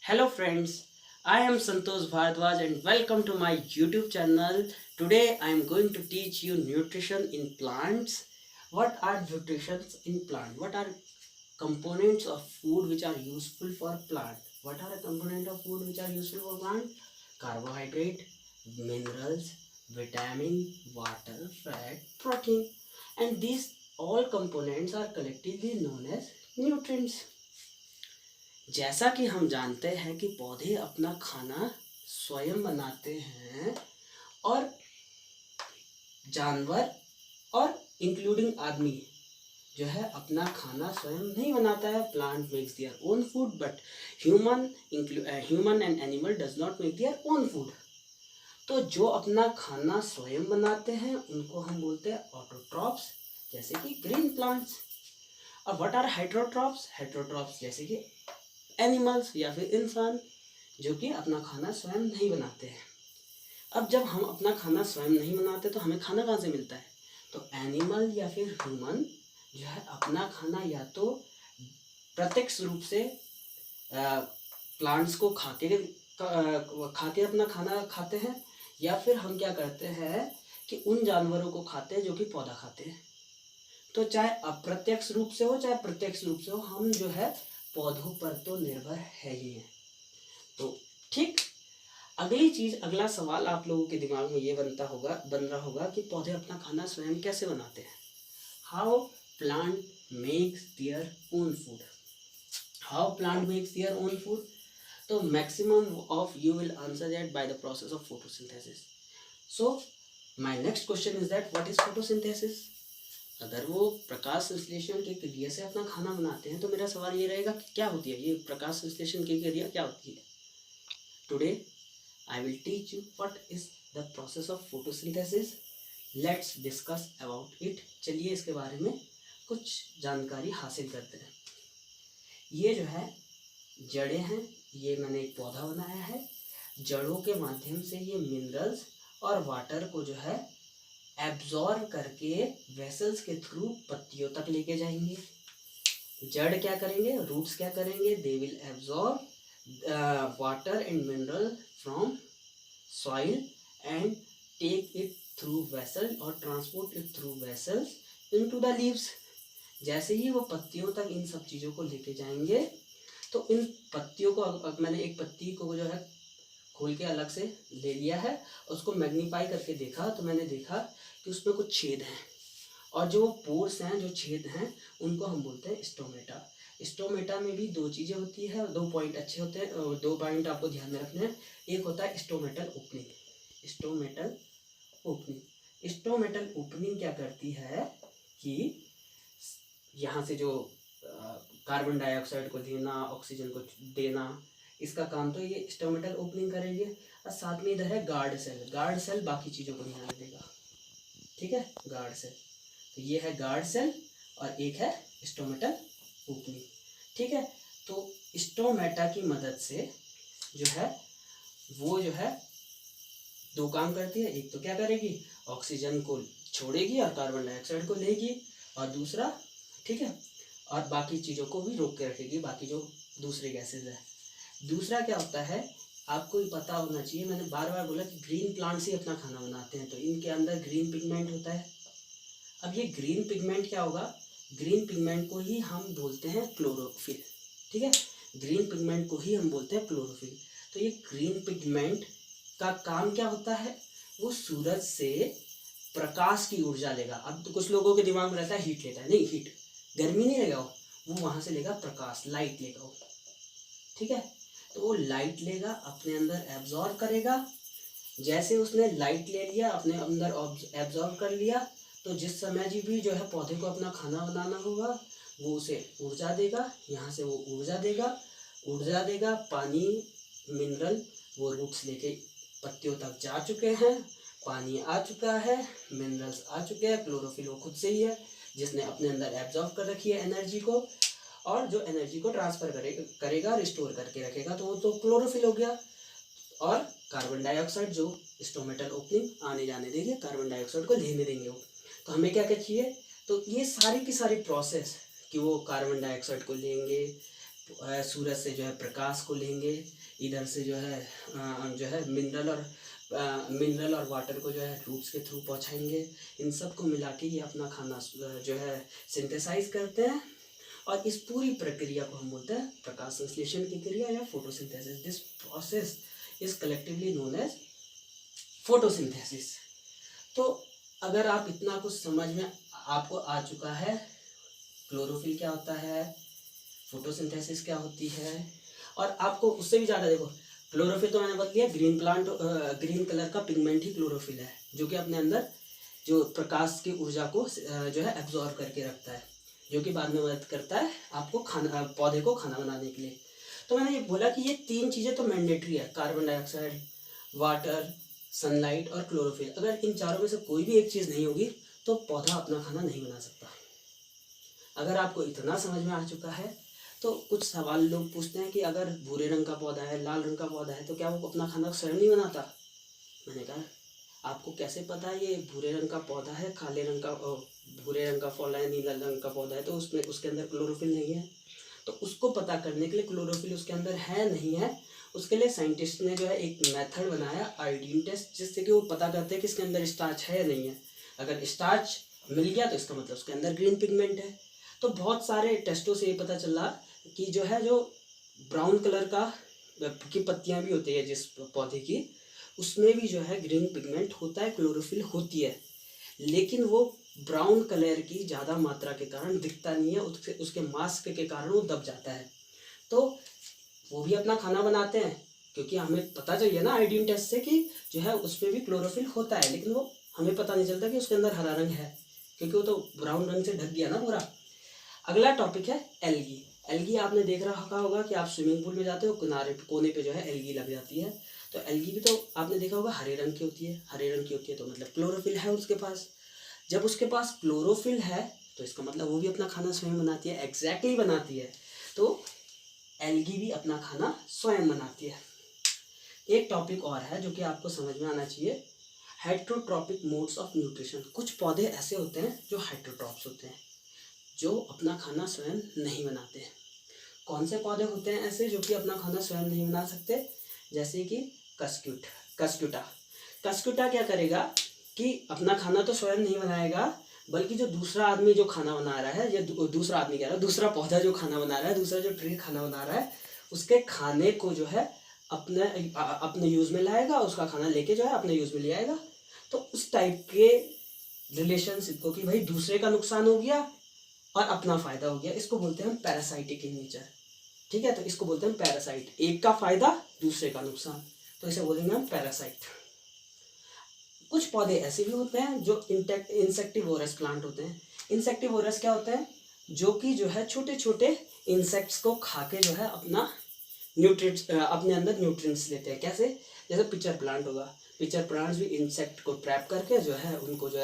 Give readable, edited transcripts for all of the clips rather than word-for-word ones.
Hello friends, I am Santosh Bhardwaj and welcome to my YouTube channel. Today I am going to teach you nutrition in plants. What are nutritions in plant? What are components of food which are useful for plant? What are the components of food which are useful for plant? Carbohydrate, minerals, vitamin, water, fat, protein. And these all components are collectively known as nutrients. जैसा कि हम जानते हैं कि पौधे अपना खाना स्वयं बनाते हैं और जानवर और इंक्लूडिंग आदमी जो है अपना खाना स्वयं नहीं बनाता है. Plant makes their own food but human and animal does not make their own food. तो जो अपना खाना स्वयं बनाते हैं उनको हम बोलते हैं ऑटोट्रॉप्स, जैसे कि ग्रीन प्लांट्स. और व्हाट आर हेटरोट्रॉप्स? हेटरोट्रॉप्स जैसे कि एनिमल्स या फिर इंसान जो कि अपना खाना स्वयं नहीं बनाते हैं. अब जब हम अपना खाना स्वयं नहीं बनाते तो हमें खाना कहाँ से मिलता है? तो एनिमल या फिर ह्यूमन जो है अपना खाना या तो प्रत्यक्ष रूप से प्लांट्स को खा के अपना खाना खाते हैं, या फिर हम क्या करते हैं कि उन जानवरों को खाते हैं जो कि पौधा खाते हैं. तो चाहे अप्रत्यक्ष रूप से हो चाहे प्रत्यक्ष रूप से हो, हम जो है पौधों पर तो निर्भर है ही है. तो ठीक, अगली चीज, अगला सवाल आप लोगों के दिमाग में ये बन रहा होगा कि पौधे अपना खाना स्वयं कैसे बनाते हैं. How plant makes their own food. How plant makes their own food. तो maximum of you will answer that by the process of photosynthesis. So my next question is that what is photosynthesis. अगर वो प्रकाश संश्लेषण की क्रिया से अपना खाना बनाते हैं तो मेरा सवाल ये रहेगा कि क्या होती है ये प्रकाश संश्लेषण की क्रिया, क्या होती है. Today I will teach you what is the process of photosynthesis. Let's discuss about it. चलिए इसके बारे में कुछ जानकारी हासिल करते हैं. ये जो है जड़ें हैं, ये मैंने एक पौधा बनाया है. जड़ों के माध्यम से ये मिनरल्स और वाटर को जो है एब्जॉर्ब करके वेसल्स के थ्रू पत्तियों तक लेके जाएंगे. जड़ क्या करेंगे, रूट्स क्या करेंगे, they will absorb water and mineral from soil and take it through vessel और transport it through vessels into the leaves. जैसे ही वो पत्तियों तक इन सब चीज़ों को लेके जाएंगे तो इन पत्तियों को, अब मैंने एक पत्ती को जो है खोल के अलग से ले लिया है, उसको मैग्नीफाई करके देखा तो मैंने देखा कि उसमें कुछ छेद हैं, और जो पोर्स हैं, जो छेद हैं, उनको हम बोलते हैं स्टोमेटा. स्टोमेटा में भी दो चीज़ें होती है, दो पॉइंट अच्छे होते हैं, दो पॉइंट आपको ध्यान में रखने हैं. एक होता है stomatal opening. Stomatal opening. Stomatal opening क्या करती है कि यहाँ से जो कार्बन डाइऑक्साइड को देना, ऑक्सीजन को देना, इसका काम तो ये स्टोमेटल ओपनिंग करेगी. और साथ में इधर है गार्ड सेल. गार्ड सेल बाकी चीज़ों को ध्यान देगा. ठीक है, गार्ड सेल. तो ये है गार्ड सेल और एक है स्टोमेटल ओपनिंग. ठीक है, तो स्टोमेटा की मदद से जो है वो जो है दो काम करती है. एक तो क्या करेगी, ऑक्सीजन को छोड़ेगी और कार्बन डाइऑक्साइड को लेगी, और दूसरा, ठीक है, और बाकी चीज़ों को भी रोक के रखेगी, बाकी जो दूसरे गैसेज है. दूसरा क्या होता है, आपको ही पता होना चाहिए, मैंने बार बार बोला कि ग्रीन प्लांट्स ही अपना खाना बनाते हैं, तो इनके अंदर ग्रीन पिगमेंट होता है. अब ये ग्रीन पिगमेंट क्या होगा, ग्रीन पिगमेंट को ही हम बोलते हैं क्लोरोफिल. ठीक है, ग्रीन पिगमेंट को ही हम बोलते हैं क्लोरोफिल. तो ये ग्रीन पिगमेंट का काम क्या होता है, वो सूरज से प्रकाश की ऊर्जा लेगा. अब तो कुछ लोगों के दिमाग में रहता है हीट लेता है. नहीं, हीट, गर्मी नहीं लेगा वो वहाँ से लेगा प्रकाश, लाइट लेगा वो. ठीक है, तो वो लाइट लेगा, अपने अंदर एब्जॉर्ब करेगा. जैसे उसने लाइट ले लिया, अपने अंदर एब्जॉर्ब कर लिया, तो जिस समय जी भी जो है पौधे को अपना खाना बनाना होगा वो उसे ऊर्जा देगा. यहाँ से वो ऊर्जा देगा. पानी, मिनरल, वो रूट्स लेके पत्तियों तक जा चुके हैं, पानी आ चुका है, मिनरल्स आ चुके हैं, क्लोरोफिल वो खुद से ही है जिसने अपने अंदर एब्जॉर्ब कर रखी है एनर्जी को, और जो एनर्जी को ट्रांसफर करेगा, रिस्टोर करके रखेगा, तो वो तो क्लोरोफिल हो गया. और कार्बन डाइऑक्साइड जो स्टोमेटल ओपनिंग आने जाने देंगे, कार्बन डाइऑक्साइड को लेने देंगे वो. तो हमें क्या चाहिए, तो ये सारी की सारी प्रोसेस कि वो कार्बन डाइऑक्साइड को लेंगे, सूरज से जो है प्रकाश को लेंगे, इधर से जो है मिनरल और वाटर को जो है रूट्स के थ्रू पहुंचाएंगे। इन सब को मिला के ये अपना खाना जो है सिंथेसाइज करते हैं, और इस पूरी प्रक्रिया को हम बोलते हैं प्रकाश संश्लेषण की क्रिया या photosynthesis. This process is collectively known as photosynthesis. तो अगर आप इतना कुछ समझ में आपको आ चुका है, क्लोरोफिल क्या होता है, फोटोसिंथेसिस क्या होती है, और आपको उससे भी ज़्यादा देखो, क्लोरोफिल तो मैंने बता दिया, ग्रीन कलर का पिगमेंट ही क्लोरोफिल है, जो कि अपने अंदर जो प्रकाश की ऊर्जा को जो है एब्जॉर्ब करके रखता है, जो कि बाद में मदद करता है आपको पौधे को खाना बनाने के लिए। तो मैंने ये बोला कि ये 3 चीज़ें तो मैंडेटरी है, कार्बन डाइऑक्साइड, वाटर, सनलाइट और क्लोरोफिल। अगर इन चारों में से कोई भी एक चीज़ नहीं होगी तो पौधा अपना खाना नहीं बना सकता। अगर आपको इतना समझ में आ चुका है तो कुछ सवाल लोग पूछते हैं कि अगर भूरे रंग का पौधा है, लाल रंग का पौधा है, तो क्या वो अपना खाना स्वयं नहीं बनाता? मैंने कहा आपको कैसे पता है ये भूरे रंग का पौधा है, भूरे रंग का फल है, नीला रंग का पौधा है, तो उसमें उसके अंदर क्लोरोफिल नहीं है? तो उसको पता करने के लिए क्लोरोफिल उसके अंदर है नहीं है, उसके लिए साइंटिस्ट ने जो है एक मेथड बनाया, आयोडीन टेस्ट, जिससे कि वो पता करते हैं कि इसके अंदर स्टार्च है या नहीं है। अगर स्टार्च मिल गया तो इसका मतलब उसके अंदर ग्रीन पिगमेंट है। तो बहुत सारे टेस्टों से ये पता चला कि जो ब्राउन कलर की पत्तियां भी होती है जिस पौधे की, उसमें भी जो है ग्रीन पिगमेंट होता है, क्लोरोफिल होती है, लेकिन वो ब्राउन कलर की ज़्यादा मात्रा के कारण दिखता नहीं है, उसके मास्क के कारण वो दब जाता है। तो वो भी अपना खाना बनाते हैं, क्योंकि हमें पता चल गया ना आयोडीन टेस्ट से कि जो है उसमें भी क्लोरोफिल होता है, लेकिन वो हमें पता नहीं चलता कि उसके अंदर हरा रंग है, क्योंकि वो तो ब्राउन रंग से ढक गया ना पूरा। अगला टॉपिक है एल्गी। एल्गी आपने देख रखा होगा कि आप स्विमिंग पूल में जाते हो, कोने पे जो है एल्गी लग जाती है। तो एल्गी भी तो आपने देखा होगा हरे रंग की होती है, हरे रंग की होती है तो मतलब क्लोरोफिल है उसके पास। जब उसके पास क्लोरोफिल है तो इसका मतलब वो भी अपना खाना स्वयं बनाती है, एग्जैक्टली बनाती है। तो एल्गी भी अपना खाना स्वयं बनाती है। एक टॉपिक और है जो कि आपको समझ में आना चाहिए, हेट्रोट्रॉपिक मोड्स ऑफ न्यूट्रिशन। कुछ पौधे ऐसे होते हैं जो हेट्रोट्रॉप्स होते हैं, जो अपना खाना स्वयं नहीं बनाते हैं। कौन से पौधे होते हैं ऐसे जो कि अपना खाना स्वयं नहीं बना सकते? जैसे कि कस्क्यूटा क्या करेगा कि अपना खाना तो स्वयं नहीं बनाएगा, बल्कि जो दूसरा आदमी जो खाना बना रहा है, या दूसरा आदमी कह रहा है, दूसरा पौधा जो खाना बना रहा है, दूसरा जो ट्री खाना बना रहा है, उसके खाने को जो है अपने यूज़ में लाएगा, उसका खाना लेके जो है अपने यूज़ में ले आएगा। तो उस टाइप के रिलेशनशिप को कि भाई दूसरे का नुकसान हो गया और अपना फायदा हो गया, इसको बोलते हैं हम पैरासाइटिक इन नेचर। ठीक है, तो इसको बोलते हैं पैरासाइट, एक का फायदा दूसरे का नुकसान, तो इसे बोलेंगे हम पैरासाइट। कुछ पौधे ऐसे भी होते हैं जो इंसेक्टिवोरस प्लांट होते हैं। इंसेक्टिवोरस क्या होते हैं? जो कि जो है छोटे छोटे इंसेक्ट्स को खा के जो है अपना न्यूट्रिएंट्स अपने अंदर न्यूट्रिएंट्स लेते हैं। कैसे? जैसे पिचर प्लांट होगा, पिचर प्लांट्स भी इंसेक्ट को ट्रैप करके जो है उनको जो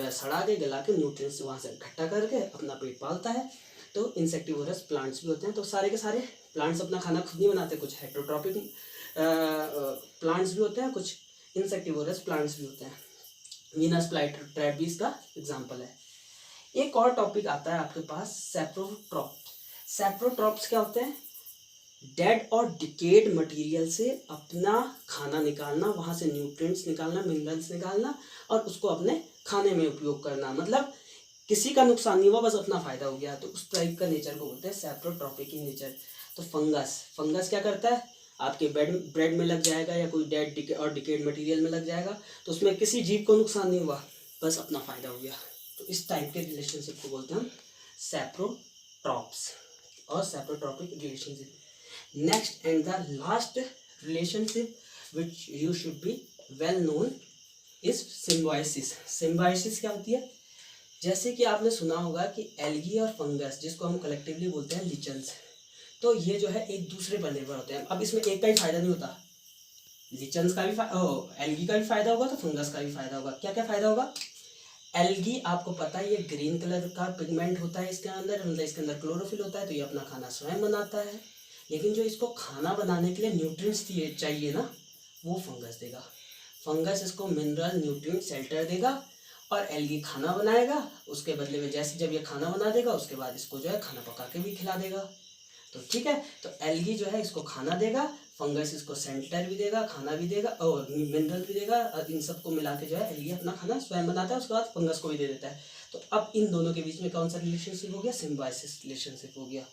है सड़ा के गला के न्यूट्रिएंट्स वहाँ से इकट्ठा करके अपना पेट पालता है। तो इंसेक्टिवोरस प्लांट्स भी होते हैं। तो सारे के सारे प्लांट्स अपना खाना खुद नहीं बनाते, कुछ हेट्रोट्रॉपिक प्लांट्स भी होते हैं, कुछ इंसेक्टिवोरस प्लांट्स भी होते हैं। वीनस फ्लाईट्रैप भी इसका एग्जाम्पल है। एक और टॉपिक आता है आपके पास, सैप्रोट्रॉप्स। सैप्रोट्रॉप्स क्या होते हैं? डेड और डिकेड मटेरियल से अपना खाना निकालना, वहाँ से न्यूट्रिएंट्स निकालना, मिनरल्स निकालना और उसको अपने खाने में उपयोग करना। मतलब किसी का नुकसान नहीं हुआ, बस अपना फायदा हो गया। तो उस टाइप का नेचर को बोलते हैं सैप्रोट्रॉपिक इन नेचर। तो फंगस क्या करता है? आपके ब्रेड में लग जाएगा या कोई डेड और डिकेड मटेरियल में लग जाएगा, तो उसमें किसी जीव को नुकसान नहीं हुआ, बस अपना फायदा हो गया। तो इस टाइप के रिलेशनशिप को बोलते हैं हम सैप्रोट्रॉप्स और saprotrophic relationship. Next and the last relationship which you should be well known is symbiosis. Symbiosis क्या होती है? जैसे कि आपने सुना होगा कि एल्गी और फंगस, जिसको हम कलेक्टिवली बोलते हैं लिचन्स, तो ये जो है एक दूसरे पर निर्भर होते हैं। अब इसमें एक का ही फायदा नहीं होता, लिचन्स का भी एल्गी का भी फायदा होगा तो फंगस का भी फायदा होगा। क्या क्या फायदा होगा? एल्गी आपको पता है ये ग्रीन कलर का पिगमेंट होता है इसके अंदर, मतलब इसके अंदर क्लोरोफिल होता है, तो ये अपना खाना स्वयं बनाता है। लेकिन जो इसको खाना बनाने के लिए न्यूट्रिएंट्स चाहिए ना, वो फंगस देगा। फंगस इसको मिनरल, न्यूट्रिएंट, शेल्टर देगा और एल्गी खाना बनाएगा। उसके बदले में जैसे जब ये खाना बना देगा उसके बाद इसको जो है खाना पका के भी खिला देगा। तो ठीक है, तो एल्गी जो है इसको खाना देगा, फंगस इसको सैनिटाइजर भी देगा, खाना भी देगा और मिनरल भी देगा, और इन सबको मिला के जो है एल्गी अपना खाना स्वयं बनाता है, उसके बाद फंगस को भी दे देता है। तो अब इन दोनों के बीच में कौन सा रिलेशनशिप हो गया? सिम्बायोसिस रिलेशनशिप हो गया।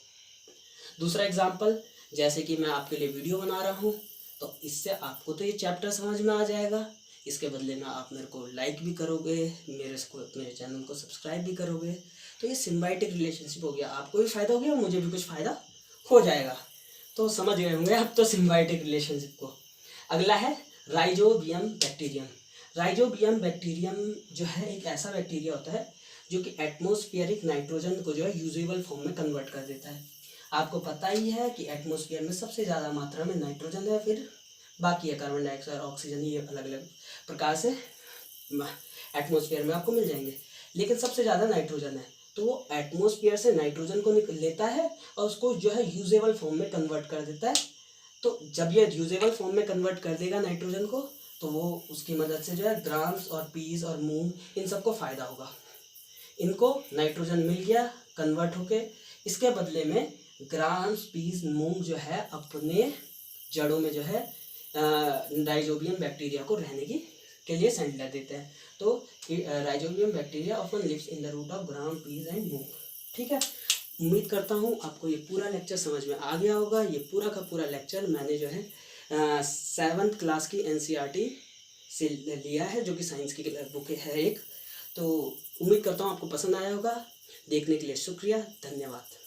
दूसरा एग्जाम्पल, जैसे कि मैं आपके लिए वीडियो बना रहा हूँ, तो इससे आपको तो ये चैप्टर समझ में आ जाएगा, इसके बदले में आप मेरे को लाइक भी करोगे, मेरे चैनल को सब्सक्राइब भी करोगे, तो ये सिम्बायोटिक रिलेशनशिप हो गया, आपको भी फ़ायदा हो गया और मुझे भी कुछ फ़ायदा हो जाएगा। तो समझ गए होंगे आप तो सिम्बायोटिक रिलेशनशिप को। अगला है राइजोबियम बैक्टीरियम। राइजोबियम बैक्टीरियम जो है एक ऐसा बैक्टीरिया होता है जो कि एटमॉस्फेरिक नाइट्रोजन को जो है यूजेबल फॉर्म में कन्वर्ट कर देता है। आपको पता ही है कि एटमॉस्फेयर में सबसे ज़्यादा मात्रा में नाइट्रोजन है, फिर बाकी है कार्बन डाइऑक्साइड, ऑक्सीजन, ये अलग अलग प्रकार से एटमॉस्फेयर में आपको मिल जाएंगे, लेकिन सबसे ज़्यादा नाइट्रोजन है। तो वो एटमॉस्फेयर से नाइट्रोजन को लेता है और उसको जो है यूजेबल फॉर्म में कन्वर्ट कर देता है। तो जब ये यूजेबल फॉर्म में कन्वर्ट कर देगा नाइट्रोजन को, तो वो उसकी मदद से जो है ग्राम्स और पीस और मूंग इन सबको फ़ायदा होगा। इनको नाइट्रोजन मिल गया कन्वर्ट होके, इसके बदले में ग्राम्स पीस मूंग जो है अपने जड़ों में जो है राइजोबियम बैक्टीरिया को रहने की के लिए सेंडर देते हैं। तो rhizobium bacteria often lives in the root of gram peas and moong. ठीक है, उम्मीद करता हूँ आपको ये पूरा लेक्चर समझ में आ गया होगा। ये पूरा का पूरा लेक्चर मैंने जो है 7th क्लास की NCERT से लिया है, जो कि साइंस की बुक है एक। तो उम्मीद करता हूँ आपको पसंद आया होगा। देखने के लिए शुक्रिया, धन्यवाद।